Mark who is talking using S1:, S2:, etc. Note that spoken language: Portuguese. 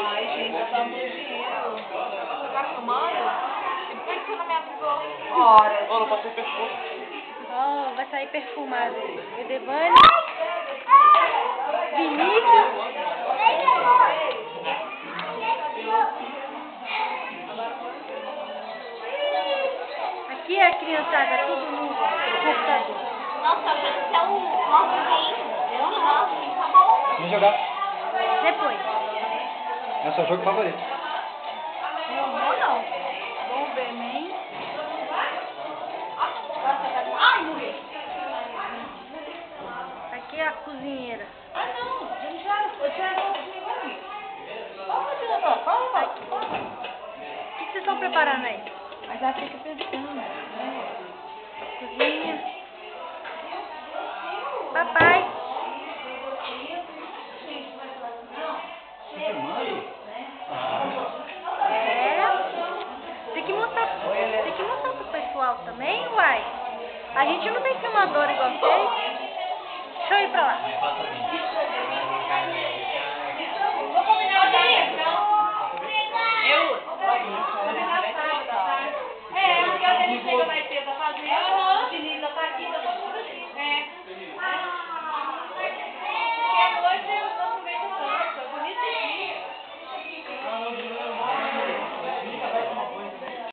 S1: Ai, gente, tá muito dinheiro. Você tá filmando? E por que você não me avisou? Ora.
S2: Oh, não passei perfume.
S3: Ó, vai sair perfumado. O Devane, Vinícius. Aqui a criançada, tudo no computador.
S4: Nossa, esse é o nosso game. Nossa, tá bom.
S2: Vamos jogar.
S3: Depois.
S2: É o seu jogo favorito.
S1: Não vou, não. Vamos ver, nem.
S4: Ai, morri.
S3: Aqui é a cozinheira.
S1: Ah, não. Eu já comigo aqui. Vamos tirar pra fora,
S3: O que vocês estão preparando aí?
S1: Mas já fica pensando, né?
S3: Cozinha. Papai. Tem que mostrar pro pessoal também, uai. A gente não tem filmador igual vocês. Deixa eu ir pra lá.
S4: Vou combinar o dia.
S1: Eu?
S4: É, porque a gente chega mais